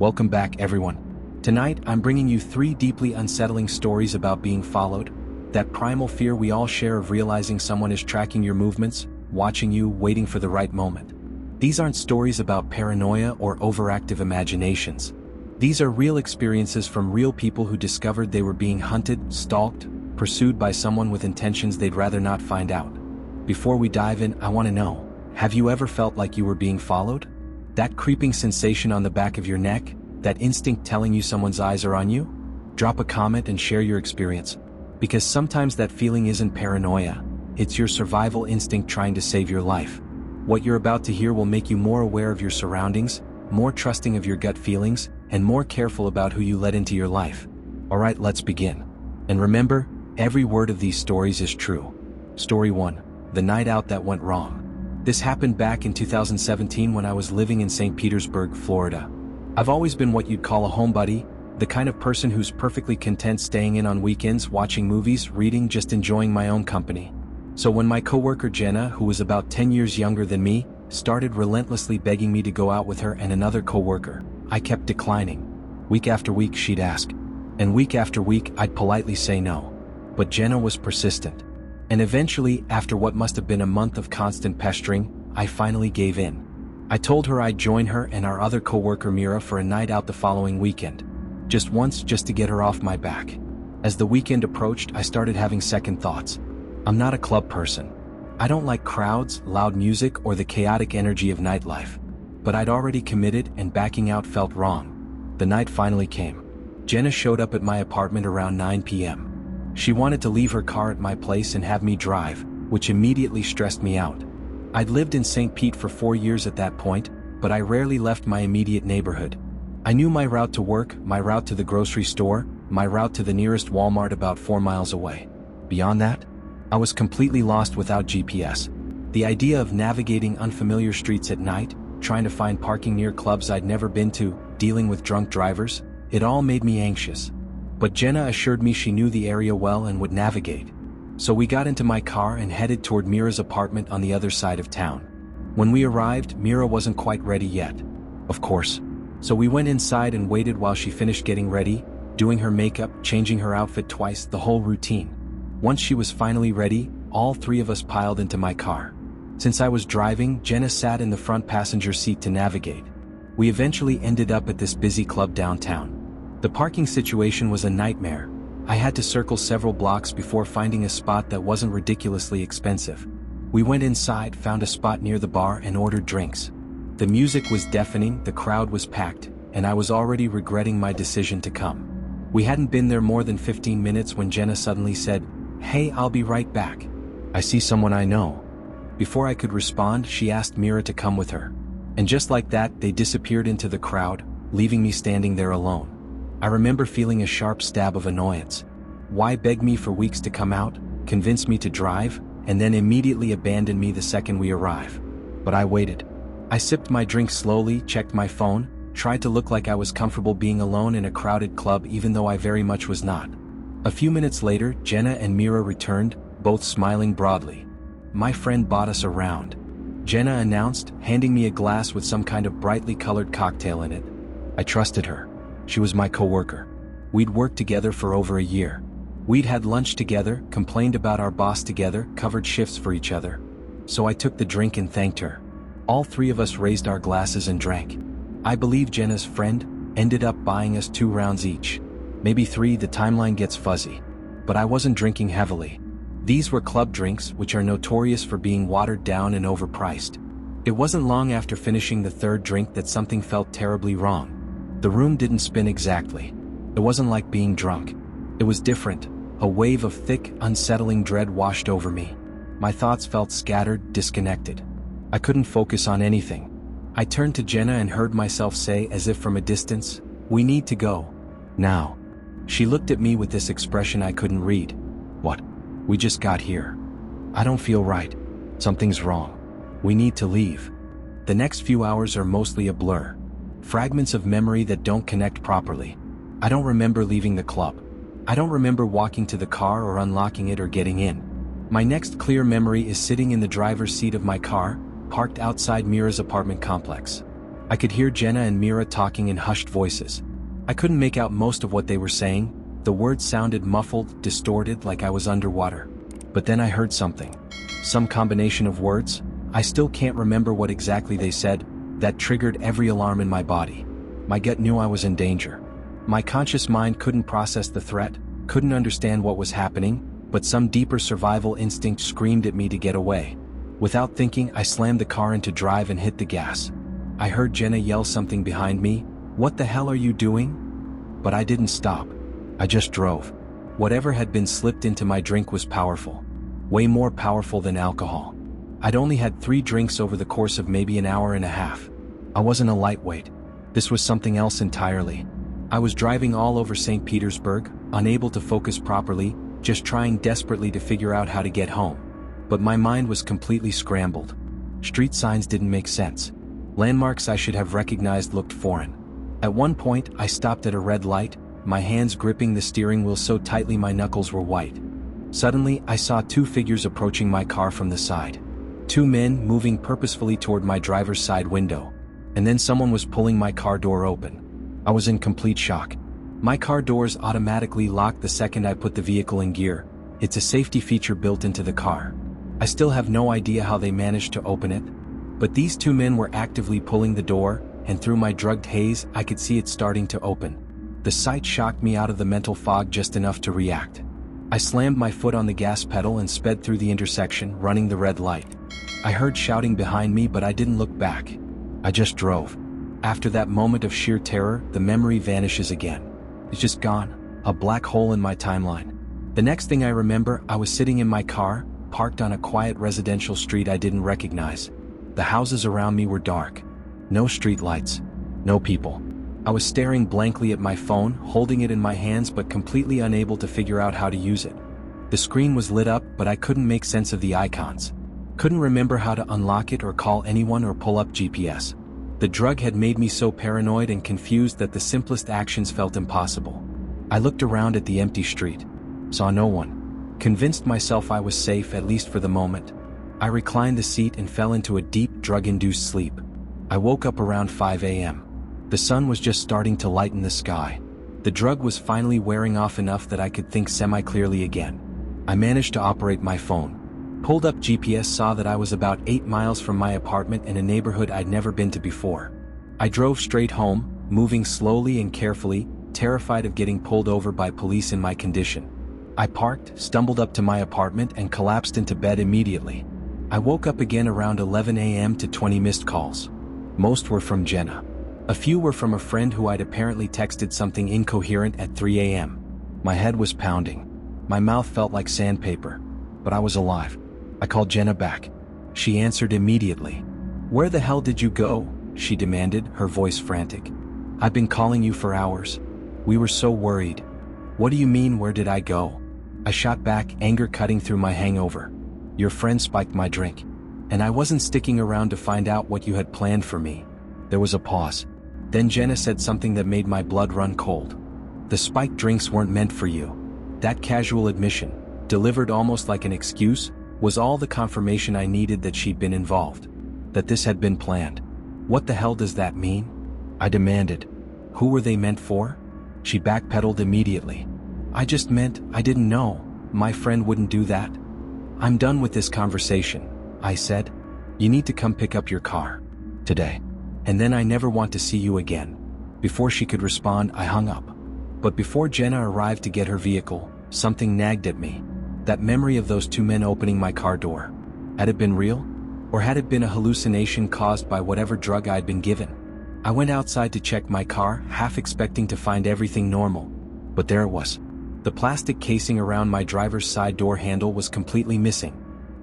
Welcome back, everyone. Tonight, I'm bringing you 3 deeply unsettling stories about being followed, that primal fear we all share of realizing someone is tracking your movements, watching you, waiting for the right moment. These aren't stories about paranoia or overactive imaginations. These are real experiences from real people who discovered they were being hunted, stalked, pursued by someone with intentions they'd rather not find out. Before we dive in, I want to know, have you ever felt like you were being followed? That creeping sensation on the back of your neck, that instinct telling you someone's eyes are on you? Drop a comment and share your experience. Because sometimes that feeling isn't paranoia, it's your survival instinct trying to save your life. What you're about to hear will make you more aware of your surroundings, more trusting of your gut feelings, and more careful about who you let into your life. Alright, let's begin. And remember, every word of these stories is true. Story 1. The night out that went wrong. This happened back in 2017 when I was living in St. Petersburg, Florida. I've always been what you'd call a homebody, the kind of person who's perfectly content staying in on weekends, watching movies, reading, just enjoying my own company. So when my coworker Jenna, who was about 10 years younger than me, started relentlessly begging me to go out with her and another coworker, I kept declining. Week after week she'd ask, and week after week I'd politely say no. But Jenna was persistent. And eventually, after what must have been a month of constant pestering, I finally gave in. I told her I'd join her and our other coworker Mira for a night out the following weekend. Just once, just to get her off my back. As the weekend approached, I started having second thoughts. I'm not a club person. I don't like crowds, loud music, or the chaotic energy of nightlife. But I'd already committed, and backing out felt wrong. The night finally came. Jenna showed up at my apartment around 9 p.m. She wanted to leave her car at my place and have me drive, which immediately stressed me out. I'd lived in St. Pete for 4 years at that point, but I rarely left my immediate neighborhood. I knew my route to work, my route to the grocery store, my route to the nearest Walmart about 4 miles away. Beyond that, I was completely lost without GPS. The idea of navigating unfamiliar streets at night, trying to find parking near clubs I'd never been to, dealing with drunk drivers, it all made me anxious. But Jenna assured me she knew the area well and would navigate. So we got into my car and headed toward Mira's apartment on the other side of town. When we arrived, Mira wasn't quite ready yet. Of course. So we went inside and waited while she finished getting ready, doing her makeup, changing her outfit twice, the whole routine. Once she was finally ready, all 3 of us piled into my car. Since I was driving, Jenna sat in the front passenger seat to navigate. We eventually ended up at this busy club downtown. The parking situation was a nightmare. I had to circle several blocks before finding a spot that wasn't ridiculously expensive. We went inside, found a spot near the bar, and ordered drinks. The music was deafening, the crowd was packed, and I was already regretting my decision to come. We hadn't been there more than 15 minutes when Jenna suddenly said, "Hey, I'll be right back. I see someone I know." Before I could respond, she asked Mira to come with her. And just like that, they disappeared into the crowd, leaving me standing there alone. I remember feeling a sharp stab of annoyance. Why beg me for weeks to come out, convince me to drive, and then immediately abandon me the second we arrive? But I waited. I sipped my drink slowly, checked my phone, tried to look like I was comfortable being alone in a crowded club even though I very much was not. A few minutes later, Jenna and Mira returned, both smiling broadly. "My friend bought us a round," Jenna announced, handing me a glass with some kind of brightly colored cocktail in it. I trusted her. She was my coworker. We'd worked together for over a year. We'd had lunch together, complained about our boss together, covered shifts for each other. So I took the drink and thanked her. All 3 of us raised our glasses and drank. I believe Jenna's friend ended up buying us 2 rounds each. Maybe 3, the timeline gets fuzzy. But I wasn't drinking heavily. These were club drinks, which are notorious for being watered down and overpriced. It wasn't long after finishing the 3rd drink that something felt terribly wrong. The room didn't spin exactly. It wasn't like being drunk. It was different. A wave of thick, unsettling dread washed over me. My thoughts felt scattered, disconnected. I couldn't focus on anything. I turned to Jenna and heard myself say, as if from a distance, "We need to go. Now." She looked at me with this expression I couldn't read. "What? We just got here. I don't feel right. Something's wrong. We need to leave." The next few hours are mostly a blur. Fragments of memory that don't connect properly. I don't remember leaving the club. I don't remember walking to the car or unlocking it or getting in. My next clear memory is sitting in the driver's seat of my car, parked outside Mira's apartment complex. I could hear Jenna and Mira talking in hushed voices. I couldn't make out most of what they were saying. The words sounded muffled, distorted, like I was underwater. But then I heard something. Some combination of words. I still can't remember what exactly they said. That triggered every alarm in my body. My gut knew I was in danger. My conscious mind couldn't process the threat, couldn't understand what was happening, but some deeper survival instinct screamed at me to get away. Without thinking, I slammed the car into drive and hit the gas. I heard Jenna yell something behind me. "What the hell are you doing?" But I didn't stop. I just drove. Whatever had been slipped into my drink was powerful. Way more powerful than alcohol. I'd only had 3 drinks over the course of maybe an hour and a half. I wasn't a lightweight. This was something else entirely. I was driving all over St. Petersburg, unable to focus properly, just trying desperately to figure out how to get home. But my mind was completely scrambled. Street signs didn't make sense. Landmarks I should have recognized looked foreign. At one point, I stopped at a red light, my hands gripping the steering wheel so tightly my knuckles were white. Suddenly, I saw 2 figures approaching my car from the side. 2 men moving purposefully toward my driver's side window. And then someone was pulling my car door open. I was in complete shock. My car doors automatically locked the second I put the vehicle in gear. It's a safety feature built into the car. I still have no idea how they managed to open it. But these 2 men were actively pulling the door, and through my drugged haze, I could see it starting to open. The sight shocked me out of the mental fog just enough to react. I slammed my foot on the gas pedal and sped through the intersection, running the red light. I heard shouting behind me, but I didn't look back. I just drove. After that moment of sheer terror, the memory vanishes again. It's just gone, a black hole in my timeline. The next thing I remember, I was sitting in my car, parked on a quiet residential street I didn't recognize. The houses around me were dark. No street lights. No people. I was staring blankly at my phone, holding it in my hands but completely unable to figure out how to use it. The screen was lit up, but I couldn't make sense of the icons. Couldn't remember how to unlock it or call anyone or pull up GPS. The drug had made me so paranoid and confused that the simplest actions felt impossible. I looked around at the empty street. Saw no one. Convinced myself I was safe, at least for the moment. I reclined the seat and fell into a deep, drug-induced sleep. I woke up around 5 a.m. The sun was just starting to lighten the sky. The drug was finally wearing off enough that I could think semi-clearly again. I managed to operate my phone. Pulled up GPS, saw that I was about 8 miles from my apartment in a neighborhood I'd never been to before. I drove straight home, moving slowly and carefully, terrified of getting pulled over by police in my condition. I parked, stumbled up to my apartment, and collapsed into bed immediately. I woke up again around 11 a.m. to 20 missed calls. Most were from Jenna. A few were from a friend who I'd apparently texted something incoherent at 3 a.m. My head was pounding. My mouth felt like sandpaper. But I was alive. I called Jenna back. She answered immediately. "Where the hell did you go?" she demanded, her voice frantic. "I've been calling you for hours. We were so worried." "What do you mean, where did I go?" I shot back, anger cutting through my hangover. "Your friend spiked my drink. And I wasn't sticking around to find out what you had planned for me." There was a pause. Then Jenna said something that made my blood run cold. "The spiked drinks weren't meant for you." That casual admission, delivered almost like an excuse, was all the confirmation I needed that she'd been involved. That this had been planned. "What the hell does that mean?" I demanded. "Who were they meant for?" She backpedaled immediately. "I just meant, I didn't know. My friend wouldn't do that." "I'm done with this conversation," I said. "You need to come pick up your car. Today. And then I never want to see you again." Before she could respond, I hung up. But before Jenna arrived to get her vehicle, something nagged at me. That memory of those 2 men opening my car door. Had it been real? Or had it been a hallucination caused by whatever drug I'd been given? I went outside to check my car, half expecting to find everything normal. But there it was. The plastic casing around my driver's side door handle was completely missing.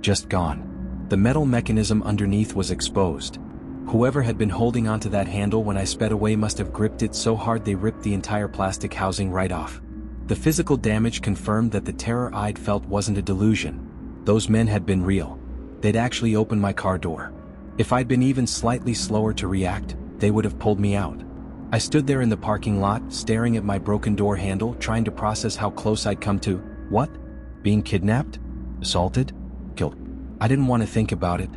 Just gone. The metal mechanism underneath was exposed. Whoever had been holding onto that handle when I sped away must have gripped it so hard they ripped the entire plastic housing right off. The physical damage confirmed that the terror I'd felt wasn't a delusion. Those men had been real. They'd actually opened my car door. If I'd been even slightly slower to react, they would have pulled me out. I stood there in the parking lot, staring at my broken door handle, trying to process how close I'd come to, what? Being kidnapped? Assaulted? Killed? I didn't want to think about it.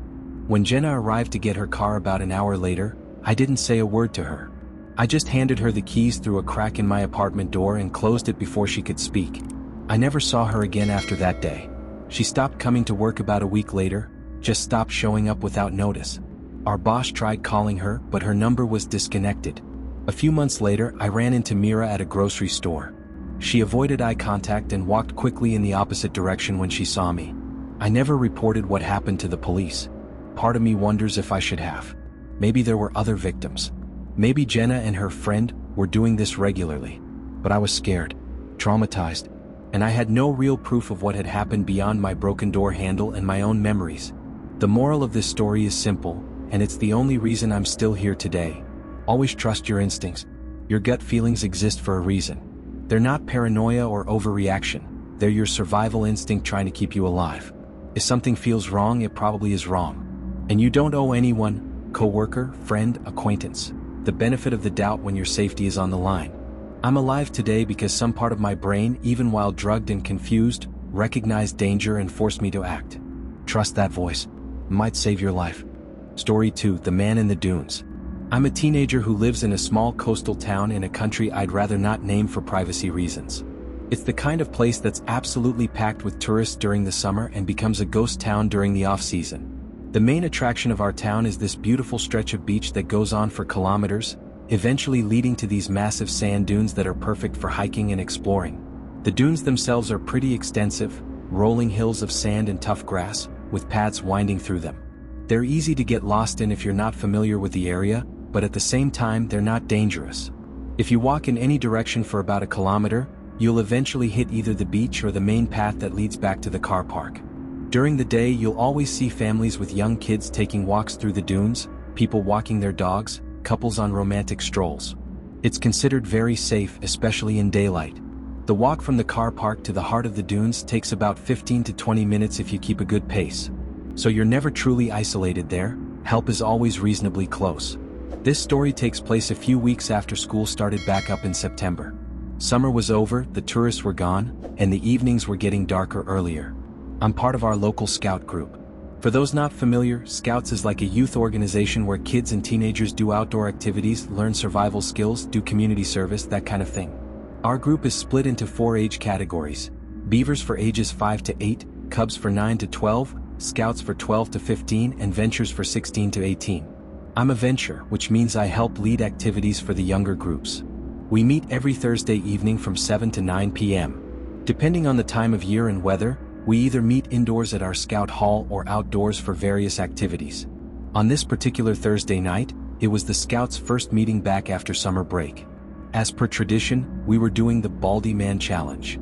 When Jenna arrived to get her car about an hour later, I didn't say a word to her. I just handed her the keys through a crack in my apartment door and closed it before she could speak. I never saw her again after that day. She stopped coming to work about a week later, just stopped showing up without notice. Our boss tried calling her, but her number was disconnected. A few months later, I ran into Mira at a grocery store. She avoided eye contact and walked quickly in the opposite direction when she saw me. I never reported what happened to the police. Part of me wonders if I should have. Maybe there were other victims. Maybe Jenna and her friend were doing this regularly. But I was scared, traumatized, and I had no real proof of what had happened beyond my broken door handle and my own memories. The moral of this story is simple, and it's the only reason I'm still here today. Always trust your instincts. Your gut feelings exist for a reason. They're not paranoia or overreaction. They're your survival instinct trying to keep you alive. If something feels wrong, it probably is wrong. And you don't owe anyone, coworker, friend, acquaintance, the benefit of the doubt when your safety is on the line. I'm alive today because some part of my brain, even while drugged and confused, recognized danger and forced me to act. Trust that voice. It might save your life. Story 2: The Man in the Dunes. I'm a teenager who lives in a small coastal town in a country I'd rather not name for privacy reasons. It's the kind of place that's absolutely packed with tourists during the summer and becomes a ghost town during the off-season. The main attraction of our town is this beautiful stretch of beach that goes on for kilometers, eventually leading to these massive sand dunes that are perfect for hiking and exploring. The dunes themselves are pretty extensive, rolling hills of sand and tough grass, with paths winding through them. They're easy to get lost in if you're not familiar with the area, but at the same time they're not dangerous. If you walk in any direction for about a kilometer, you'll eventually hit either the beach or the main path that leads back to the car park. During the day, you'll always see families with young kids taking walks through the dunes, people walking their dogs, couples on romantic strolls. It's considered very safe, especially in daylight. The walk from the car park to the heart of the dunes takes about 15 to 20 minutes if you keep a good pace. So you're never truly isolated there. Help is always reasonably close. This story takes place a few weeks after school started back up in September. Summer was over, the tourists were gone, and the evenings were getting darker earlier. I'm part of our local scout group. For those not familiar, Scouts is like a youth organization where kids and teenagers do outdoor activities, learn survival skills, do community service, that kind of thing. Our group is split into 4 age categories: Beavers for ages 5 to 8, Cubs for 9 to 12, Scouts for 12 to 15, and Ventures for 16 to 18. I'm a Venture, which means I help lead activities for the younger groups. We meet every Thursday evening from 7 to 9 p.m. Depending on the time of year and weather, we either meet indoors at our Scout Hall or outdoors for various activities. On this particular Thursday night, it was the Scouts' first meeting back after summer break. As per tradition, we were doing the Baldy Man Challenge.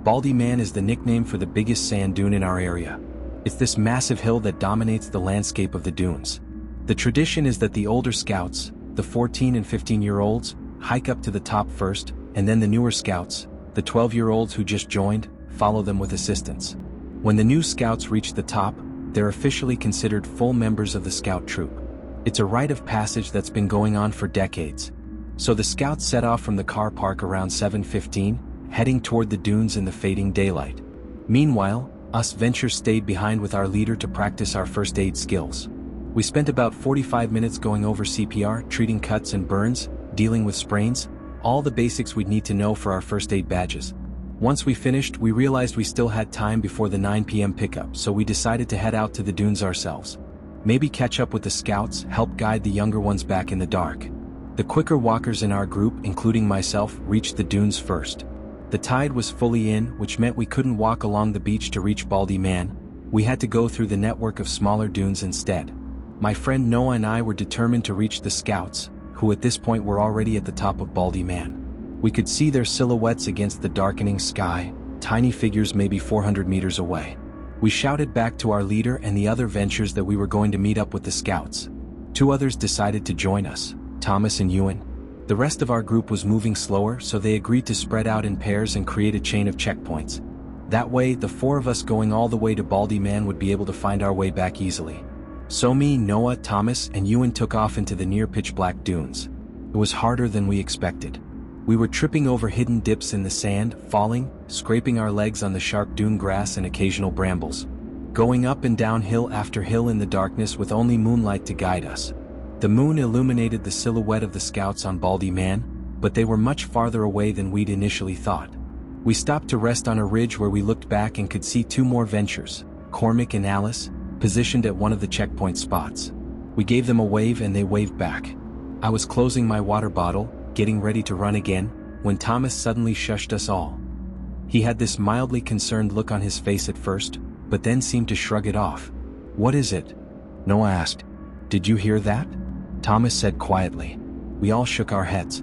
Baldy Man is the nickname for the biggest sand dune in our area. It's this massive hill that dominates the landscape of the dunes. The tradition is that the older Scouts, the 14 and 15-year-olds, hike up to the top first, and then the newer Scouts, the 12-year-olds who just joined, follow them with assistance. When the new Scouts reach the top, they're officially considered full members of the Scout troop. It's a rite of passage that's been going on for decades. So the Scouts set off from the car park around 7:15, heading toward the dunes in the fading daylight. Meanwhile, us Ventures stayed behind with our leader to practice our first aid skills. We spent about 45 minutes going over CPR, treating cuts and burns, dealing with sprains, all the basics we'd need to know for our first aid badges. Once we finished, we realized we still had time before the 9 p.m. pickup, so we decided to head out to the dunes ourselves. Maybe catch up with the Scouts, help guide the younger ones back in the dark. The quicker walkers in our group, including myself, reached the dunes first. The tide was fully in, which meant we couldn't walk along the beach to reach Baldy Man. We had to go through the network of smaller dunes instead. My friend Noah and I were determined to reach the Scouts, who at this point were already at the top of Baldy Man. We could see their silhouettes against the darkening sky, tiny figures maybe 400 meters away. We shouted back to our leader and the other Ventures that we were going to meet up with the Scouts. 2 others decided to join us, Thomas and Ewan. The rest of our group was moving slower, so they agreed to spread out in pairs and create a chain of checkpoints. That way, the 4 of us going all the way to Baldy Man would be able to find our way back easily. So me, Noah, Thomas, and Ewan took off into the near pitch-black dunes. It was harder than we expected. We were tripping over hidden dips in the sand, falling, scraping our legs on the sharp dune grass and occasional brambles. Going up and down hill after hill in the darkness with only moonlight to guide us. The moon illuminated the silhouette of the scouts on Baldy Man, but they were much farther away than we'd initially thought. We stopped to rest on a ridge where we looked back and could see two more ventures, Cormac and Alice, positioned at one of the checkpoint spots. We gave them a wave and they waved back. I was closing my water bottle, getting ready to run again, when Thomas suddenly shushed us all. He had this mildly concerned look on his face at first, but then seemed to shrug it off. "What is it?" Noah asked. "Did you hear that?" Thomas said quietly. We all shook our heads.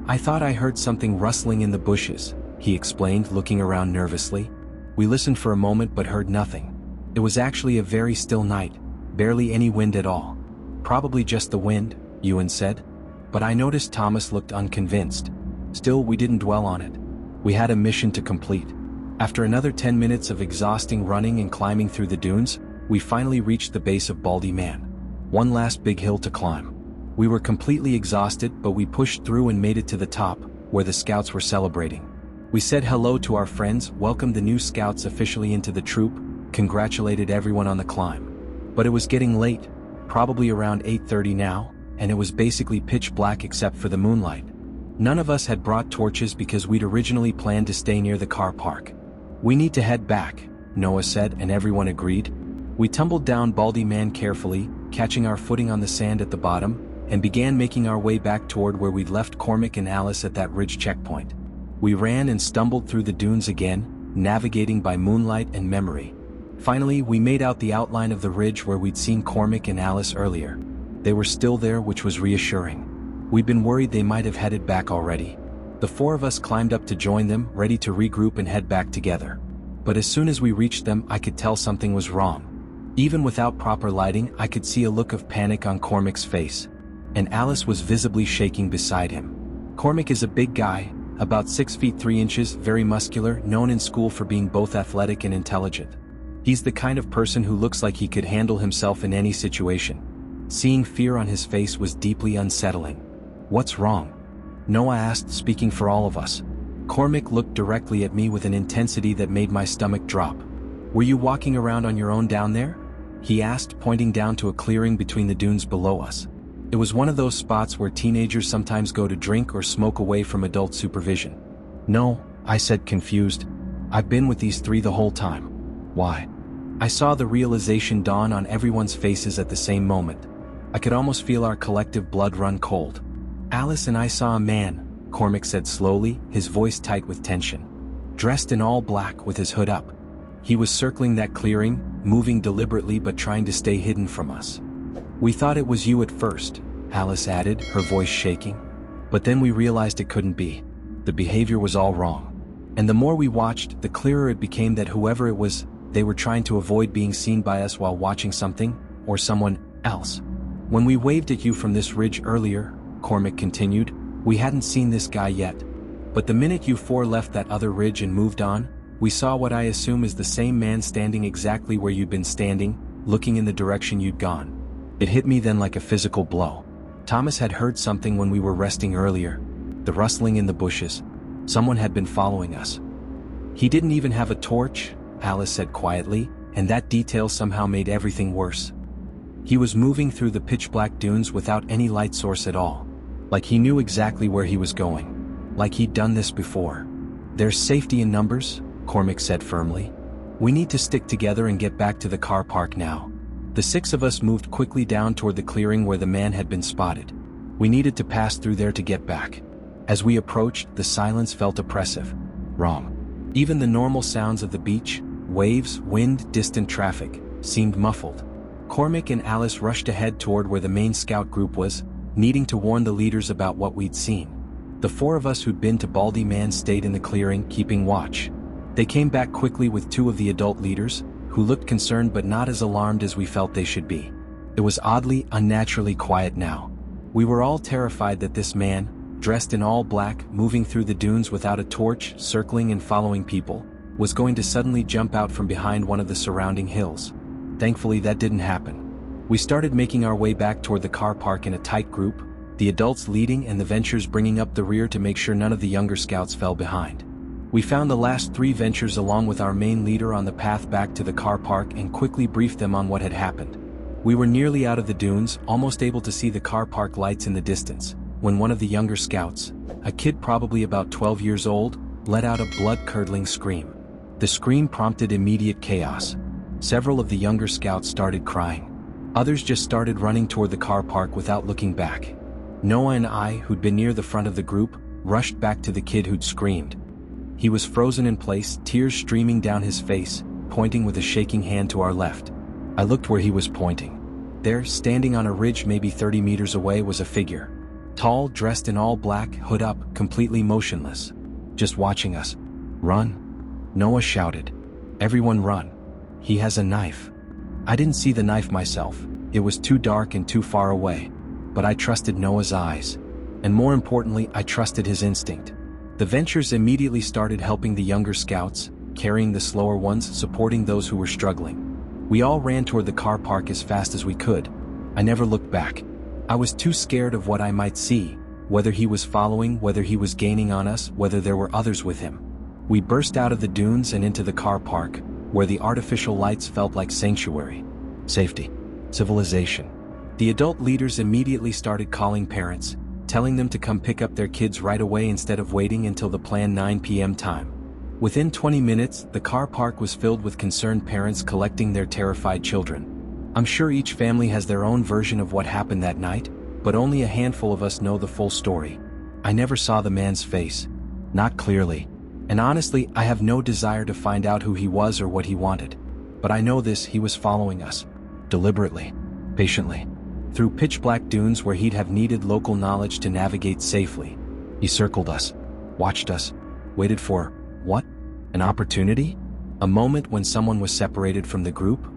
"I thought I heard something rustling in the bushes," he explained, looking around nervously. We listened for a moment but heard nothing. It was actually a very still night, barely any wind at all. "Probably just the wind," Ewan said. But I noticed Thomas looked unconvinced. Still, we didn't dwell on it. We had a mission to complete. After another 10 minutes of exhausting running and climbing through the dunes, we finally reached the base of Baldy Man. One last big hill to climb. We were completely exhausted, but we pushed through and made it to the top, where the scouts were celebrating. We said hello to our friends, welcomed the new scouts officially into the troop, congratulated everyone on the climb. But it was getting late, probably around 8:30 now, and it was basically pitch black except for the moonlight. None of us had brought torches because we'd originally planned to stay near the car park. "We need to head back," Noah said, and everyone agreed. We tumbled down Baldy Man carefully, catching our footing on the sand at the bottom, and began making our way back toward where we'd left Cormac and Alice at that ridge checkpoint. We ran and stumbled through the dunes again, navigating by moonlight and memory. Finally, we made out the outline of the ridge where we'd seen Cormac and Alice earlier. They were still there, which was reassuring. We'd been worried they might have headed back already. The four of us climbed up to join them, ready to regroup and head back together. But as soon as we reached them, I could tell something was wrong. Even without proper lighting, I could see a look of panic on Cormac's face. And Alice was visibly shaking beside him. Cormac is a big guy, about 6 feet 3 inches, very muscular, known in school for being both athletic and intelligent. He's the kind of person who looks like he could handle himself in any situation. Seeing fear on his face was deeply unsettling. "What's wrong?" Noah asked, speaking for all of us. Cormac looked directly at me with an intensity that made my stomach drop. "Were you walking around on your own down there?" he asked, pointing down to a clearing between the dunes below us. It was one of those spots where teenagers sometimes go to drink or smoke away from adult supervision. "No," I said, confused. "I've been with these three the whole time." "Why?" I saw the realization dawn on everyone's faces at the same moment. I could almost feel our collective blood run cold. "Alice and I saw a man," Cormac said slowly, his voice tight with tension. "Dressed in all black with his hood up. He was circling that clearing, moving deliberately but trying to stay hidden from us. We thought it was you at first," Alice added, her voice shaking. "But then we realized it couldn't be. The behavior was all wrong. And the more we watched, the clearer it became that whoever it was, they were trying to avoid being seen by us while watching something, or someone, else. When we waved at you from this ridge earlier," Cormac continued, "we hadn't seen this guy yet. But the minute you four left that other ridge and moved on, we saw what I assume is the same man standing exactly where you'd been standing, looking in the direction you'd gone. It hit me then like a physical blow. Thomas had heard something when we were resting earlier. The rustling in the bushes. Someone had been following us. He didn't even have a torch," Alice said quietly, and that detail somehow made everything worse. "He was moving through the pitch-black dunes without any light source at all. Like he knew exactly where he was going. Like he'd done this before." "There's safety in numbers," Cormac said firmly. "We need to stick together and get back to the car park now." The six of us moved quickly down toward the clearing where the man had been spotted. We needed to pass through there to get back. As we approached, the silence felt oppressive. Wrong. Even the normal sounds of the beach, waves, wind, distant traffic, seemed muffled. Cormac and Alice rushed ahead toward where the main scout group was, needing to warn the leaders about what we'd seen. The four of us who'd been to Baldy Man stayed in the clearing, keeping watch. They came back quickly with two of the adult leaders, who looked concerned but not as alarmed as we felt they should be. It was oddly, unnaturally quiet now. We were all terrified that this man, dressed in all black, moving through the dunes without a torch, circling and following people, was going to suddenly jump out from behind one of the surrounding hills. Thankfully, that didn't happen. We started making our way back toward the car park in a tight group, the adults leading and the ventures bringing up the rear to make sure none of the younger scouts fell behind. We found the last three ventures along with our main leader on the path back to the car park and quickly briefed them on what had happened. We were nearly out of the dunes, almost able to see the car park lights in the distance, when one of the younger scouts, a kid probably about 12 years old, let out a blood-curdling scream. The scream prompted immediate chaos. Several of the younger scouts started crying. Others just started running toward the car park without looking back. Noah and I, who'd been near the front of the group, rushed back to the kid who'd screamed. He was frozen in place, tears streaming down his face, pointing with a shaking hand to our left. I looked where he was pointing. There, standing on a ridge maybe 30 meters away, was a figure. Tall, dressed in all black, hood up, completely motionless. Just watching us. "Run!" Noah shouted. "Everyone run. He has a knife." I didn't see the knife myself, it was too dark and too far away. But I trusted Noah's eyes. And more importantly, I trusted his instinct. The Ventures immediately started helping the younger scouts, carrying the slower ones, supporting those who were struggling. We all ran toward the car park as fast as we could. I never looked back. I was too scared of what I might see, whether he was following, whether he was gaining on us, whether there were others with him. We burst out of the dunes and into the car park, where the artificial lights felt like sanctuary. Safety. Civilization. The adult leaders immediately started calling parents, telling them to come pick up their kids right away instead of waiting until the planned 9 p.m. time. Within 20 minutes, the car park was filled with concerned parents collecting their terrified children. I'm sure each family has their own version of what happened that night, but only a handful of us know the full story. I never saw the man's face. Not clearly. And honestly, I have no desire to find out who he was or what he wanted. But I know this: he was following us. Deliberately. Patiently. Through pitch-black dunes where he'd have needed local knowledge to navigate safely. He circled us. Watched us. Waited for, what? An opportunity? A moment when someone was separated from the group?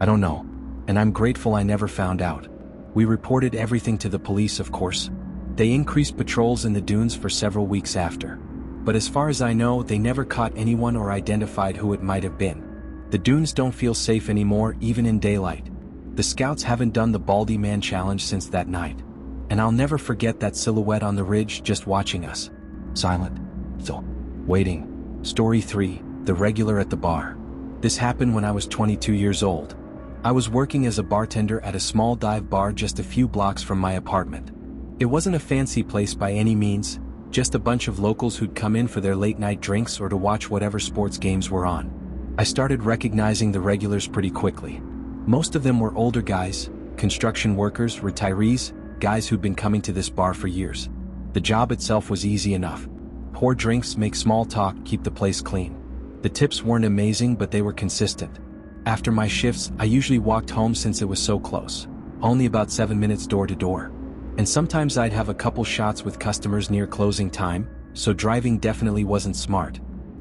I don't know. And I'm grateful I never found out. We reported everything to the police, of course. They increased patrols in the dunes for several weeks after. But as far as I know, they never caught anyone or identified who it might have been. The dunes don't feel safe anymore, even in daylight. The scouts haven't done the Baldy Man challenge since that night. And I'll never forget that silhouette on the ridge just watching us. Silent. Still. Waiting. Story 3, The Regular at the Bar. This happened when I was 22 years old. I was working as a bartender at a small dive bar just a few blocks from my apartment. It wasn't a fancy place by any means, just a bunch of locals who'd come in for their late-night drinks or to watch whatever sports games were on. I started recognizing the regulars pretty quickly. Most of them were older guys, construction workers, retirees, guys who'd been coming to this bar for years. The job itself was easy enough. Pour drinks, make small talk, keep the place clean. The tips weren't amazing, but they were consistent. After my shifts, I usually walked home since it was so close. Only about 7 minutes door to door. And sometimes I'd have a couple shots with customers near closing time, so driving definitely wasn't smart.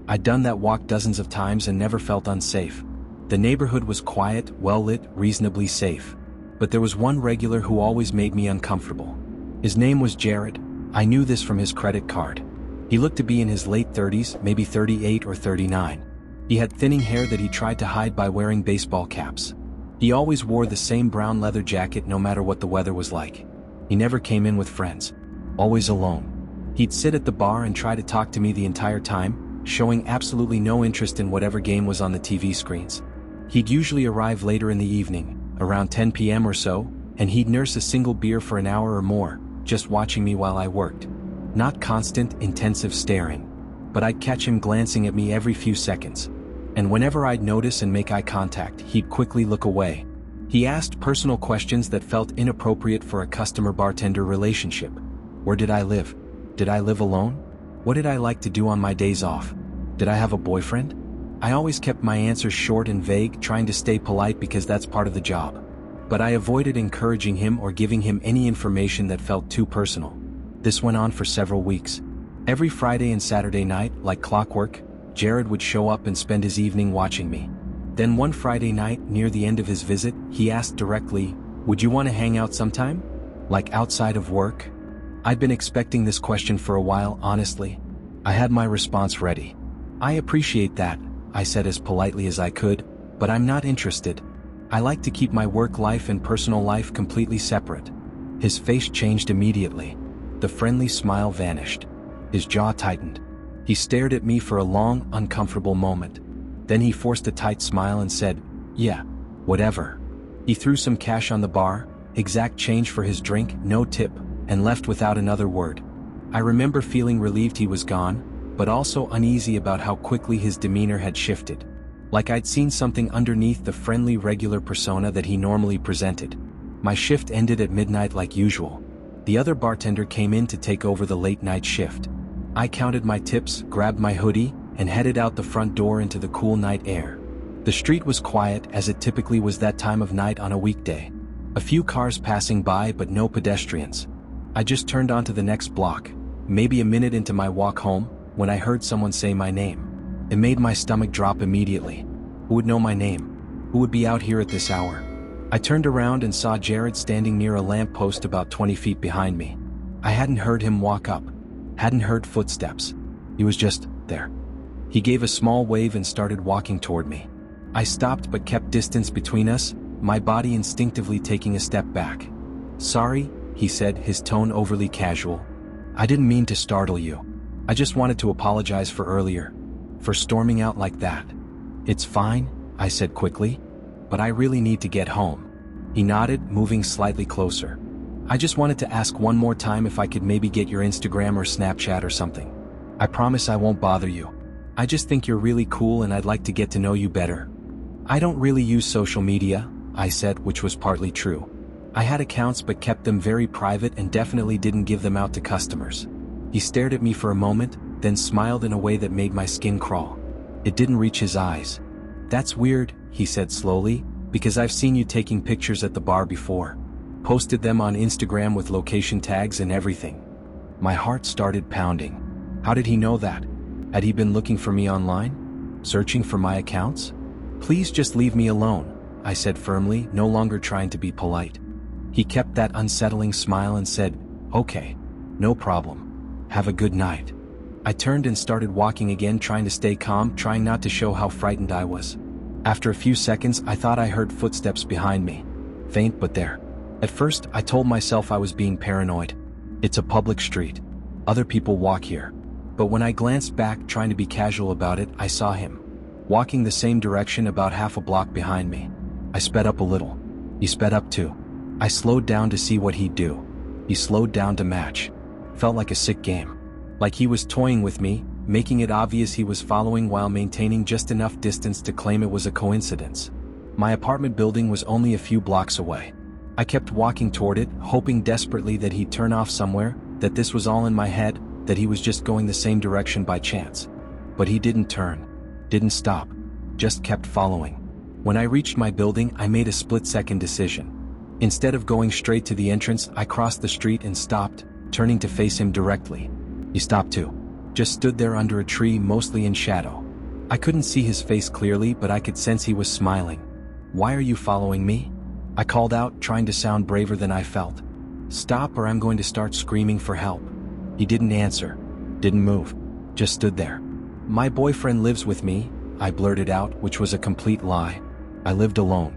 I'd done that walk dozens of times and never felt unsafe. The neighborhood was quiet, well-lit, reasonably safe. But there was one regular who always made me uncomfortable. His name was Jared. I knew this from his credit card. He looked to be in his late 30s, maybe 38 or 39. He had thinning hair that he tried to hide by wearing baseball caps. He always wore the same brown leather jacket no matter what the weather was like. He never came in with friends. Always alone. He'd sit at the bar and try to talk to me the entire time, showing absolutely no interest in whatever game was on the TV screens. He'd usually arrive later in the evening, around 10 p.m. or so, and he'd nurse a single beer for an hour or more, just watching me while I worked. Not constant, intensive staring. But I'd catch him glancing at me every few seconds. And whenever I'd notice and make eye contact, he'd quickly look away. He asked personal questions that felt inappropriate for a customer-bartender relationship. Where did I live? Did I live alone? What did I like to do on my days off? Did I have a boyfriend? I always kept my answers short and vague, trying to stay polite because that's part of the job. But I avoided encouraging him or giving him any information that felt too personal. This went on for several weeks. Every Friday and Saturday night, like clockwork, Jared would show up and spend his evening watching me. Then one Friday night, near the end of his visit, he asked directly, "Would you want to hang out sometime? Like outside of work?" I'd been expecting this question for a while, honestly. I had my response ready. "I appreciate that," I said as politely as I could, "but I'm not interested. I like to keep my work life and personal life completely separate." His face changed immediately. The friendly smile vanished. His jaw tightened. He stared at me for a long, uncomfortable moment. Then he forced a tight smile and said, "Yeah, whatever." He threw some cash on the bar, exact change for his drink, no tip, and left without another word. I remember feeling relieved he was gone, but also uneasy about how quickly his demeanor had shifted. Like I'd seen something underneath the friendly regular persona that he normally presented. My shift ended at midnight like usual. The other bartender came in to take over the late night shift. I counted my tips, grabbed my hoodie, and headed out the front door into the cool night air. The street was quiet as it typically was that time of night on a weekday. A few cars passing by but no pedestrians. I just turned onto the next block, maybe a minute into my walk home, when I heard someone say my name. It made my stomach drop immediately. Who would know my name? Who would be out here at this hour? I turned around and saw Jared standing near a lamppost about 20 feet behind me. I hadn't heard him walk up. Hadn't heard footsteps. He was just there. He gave a small wave and started walking toward me. I stopped but kept distance between us, my body instinctively taking a step back. "Sorry," he said, his tone overly casual. "I didn't mean to startle you. I just wanted to apologize for earlier. For storming out like that." "It's fine," I said quickly. "But I really need to get home." He nodded, moving slightly closer. "I just wanted to ask one more time if I could maybe get your Instagram or Snapchat or something. I promise I won't bother you. I just think you're really cool and I'd like to get to know you better." "I don't really use social media," I said, which was partly true. I had accounts but kept them very private and definitely didn't give them out to customers. He stared at me for a moment, then smiled in a way that made my skin crawl. It didn't reach his eyes. "That's weird," he said slowly, "because I've seen you taking pictures at the bar before. Posted them on Instagram with location tags and everything." My heart started pounding. How did he know that? Had he been looking for me online? Searching for my accounts? "Please just leave me alone," I said firmly, no longer trying to be polite. He kept that unsettling smile and said, "Okay, no problem. Have a good night." I turned and started walking again, trying to stay calm, trying not to show how frightened I was. After a few seconds, I thought I heard footsteps behind me. Faint but there. At first, I told myself I was being paranoid. It's a public street. Other people walk here. But when I glanced back, trying to be casual about it, I saw him. Walking the same direction about half a block behind me. I sped up a little. He sped up too. I slowed down to see what he'd do. He slowed down to match. Felt like a sick game. Like he was toying with me, making it obvious he was following while maintaining just enough distance to claim it was a coincidence. My apartment building was only a few blocks away. I kept walking toward it, hoping desperately that he'd turn off somewhere, that this was all in my head, that he was just going the same direction by chance. But he didn't turn. Didn't stop. Just kept following. When I reached my building, I made a split-second decision. Instead of going straight to the entrance, I crossed the street and stopped, turning to face him directly. He stopped too. Just stood there under a tree, mostly in shadow. I couldn't see his face clearly, but I could sense he was smiling. "Why are you following me?" I called out, trying to sound braver than I felt. "Stop or I'm going to start screaming for help." He didn't answer. Didn't move. Just stood there. "My boyfriend lives with me," I blurted out, which was a complete lie. I lived alone.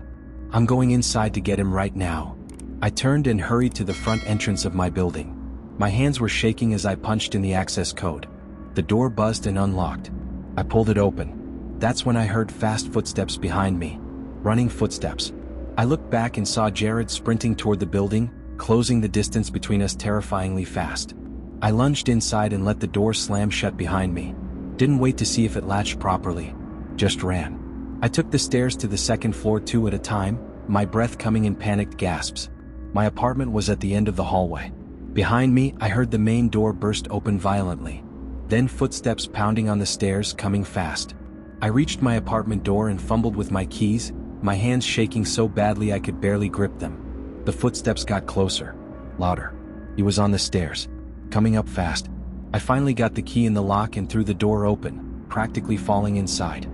"I'm going inside to get him right now." I turned and hurried to the front entrance of my building. My hands were shaking as I punched in the access code. The door buzzed and unlocked. I pulled it open. That's when I heard fast footsteps behind me. Running footsteps. I looked back and saw Jared sprinting toward the building, closing the distance between us terrifyingly fast. I lunged inside and let the door slam shut behind me. Didn't wait to see if it latched properly. Just ran. I took the stairs to the second floor two at a time, my breath coming in panicked gasps. My apartment was at the end of the hallway. Behind me, I heard the main door burst open violently. Then footsteps pounding on the stairs, coming fast. I reached my apartment door and fumbled with my keys, my hands shaking so badly I could barely grip them. The footsteps got closer. Louder. He was on the stairs. Coming up fast. I finally got the key in the lock and threw the door open, practically falling inside.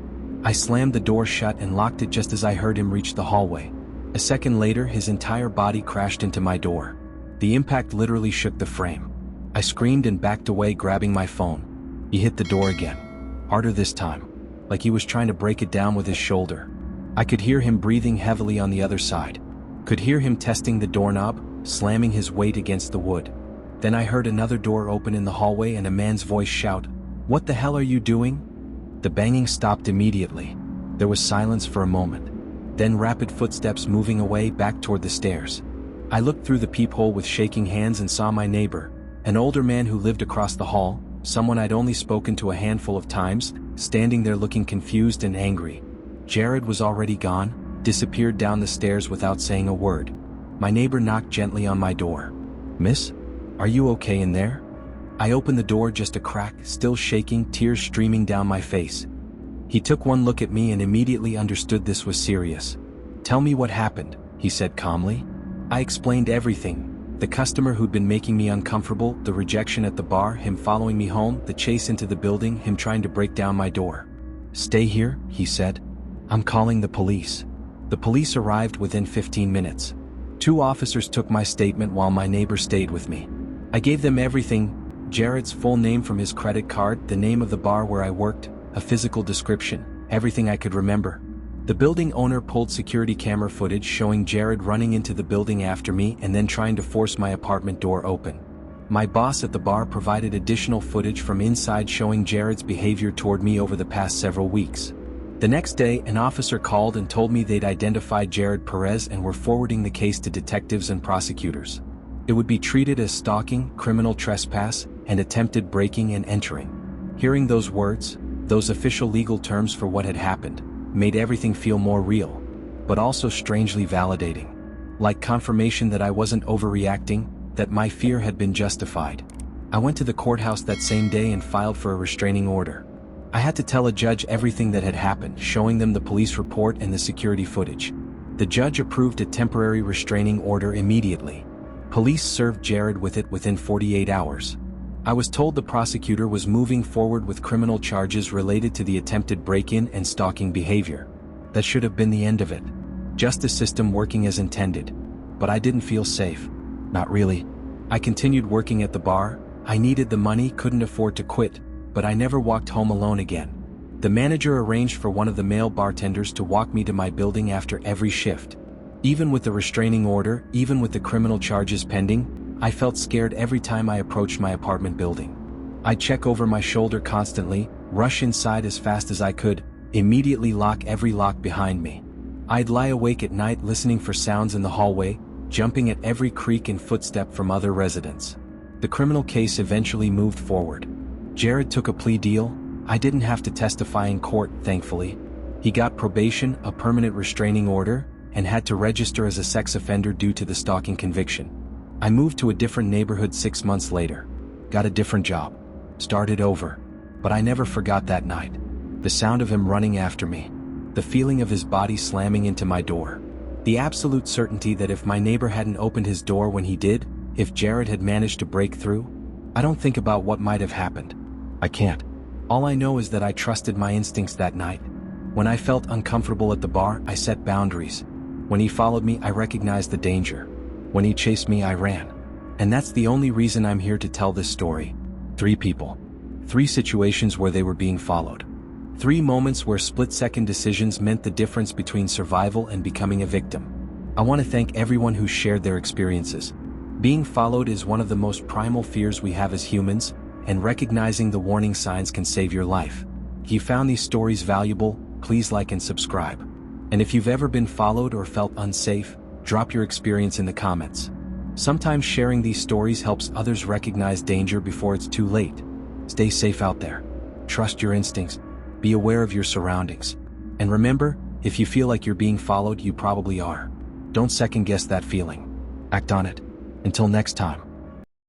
I slammed the door shut and locked it just as I heard him reach the hallway. A second later, his entire body crashed into my door. The impact literally shook the frame. I screamed and backed away, grabbing my phone. He hit the door again. Harder this time. Like he was trying to break it down with his shoulder. I could hear him breathing heavily on the other side. Could hear him testing the doorknob, slamming his weight against the wood. Then I heard another door open in the hallway and a man's voice shout, "What the hell are you doing?" The banging stopped immediately. There was silence for a moment. Then rapid footsteps moving away back toward the stairs. I looked through the peephole with shaking hands and saw my neighbor, an older man who lived across the hall, someone I'd only spoken to a handful of times, standing there looking confused and angry. Jared was already gone, disappeared down the stairs without saying a word. My neighbor knocked gently on my door. "Miss? Are you okay in there?" I opened the door just a crack, still shaking, tears streaming down my face. He took one look at me and immediately understood this was serious. "Tell me what happened," he said calmly. I explained everything. The customer who'd been making me uncomfortable, the rejection at the bar, him following me home, the chase into the building, him trying to break down my door. "Stay here," he said. "I'm calling the police." The police arrived within 15 minutes. 2 officers took my statement while my neighbor stayed with me. I gave them everything: Jared's full name from his credit card, the name of the bar where I worked, a physical description, everything I could remember. The building owner pulled security camera footage showing Jared running into the building after me and then trying to force my apartment door open. My boss at the bar provided additional footage from inside showing Jared's behavior toward me over the past several weeks. The next day, an officer called and told me they'd identified Jared Perez and were forwarding the case to detectives and prosecutors. It would be treated as stalking, criminal trespass, and attempted breaking and entering. Hearing those words, those official legal terms for what had happened, made everything feel more real, but also strangely validating. Like confirmation that I wasn't overreacting, that my fear had been justified. I went to the courthouse that same day and filed for a restraining order. I had to tell a judge everything that had happened, showing them the police report and the security footage. The judge approved a temporary restraining order immediately. Police served Jared with it within 48 hours. I was told the prosecutor was moving forward with criminal charges related to the attempted break-in and stalking behavior. That should have been the end of it. Justice system working as intended. But I didn't feel safe. Not really. I continued working at the bar. I needed the money, couldn't afford to quit, but I never walked home alone again. The manager arranged for one of the male bartenders to walk me to my building after every shift. Even with the restraining order, even with the criminal charges pending, I felt scared every time I approached my apartment building. I'd check over my shoulder constantly, rush inside as fast as I could, immediately lock every lock behind me. I'd lie awake at night listening for sounds in the hallway, jumping at every creak and footstep from other residents. The criminal case eventually moved forward. Jared took a plea deal. I didn't have to testify in court, thankfully. He got probation, a permanent restraining order, and had to register as a sex offender due to the stalking conviction. I moved to a different neighborhood 6 months later. Got a different job. Started over. But I never forgot that night. The sound of him running after me. The feeling of his body slamming into my door. The absolute certainty that if my neighbor hadn't opened his door when he did, if Jared had managed to break through, I don't think about what might have happened. I can't. All I know is that I trusted my instincts that night. When I felt uncomfortable at the bar, I set boundaries. When he followed me, I recognized the danger. When he chased me, I ran. And that's the only reason I'm here to tell this story. 3 people. 3 situations where they were being followed. 3 moments where split-second decisions meant the difference between survival and becoming a victim. I want to thank everyone who shared their experiences. Being followed is one of the most primal fears we have as humans, and recognizing the warning signs can save your life. If you found these stories valuable, please like and subscribe. And if you've ever been followed or felt unsafe, drop your experience in the comments. Sometimes sharing these stories helps others recognize danger before it's too late. Stay safe out there. Trust your instincts. Be aware of your surroundings. And remember, if you feel like you're being followed, you probably are. Don't second guess that feeling. Act on it. Until next time.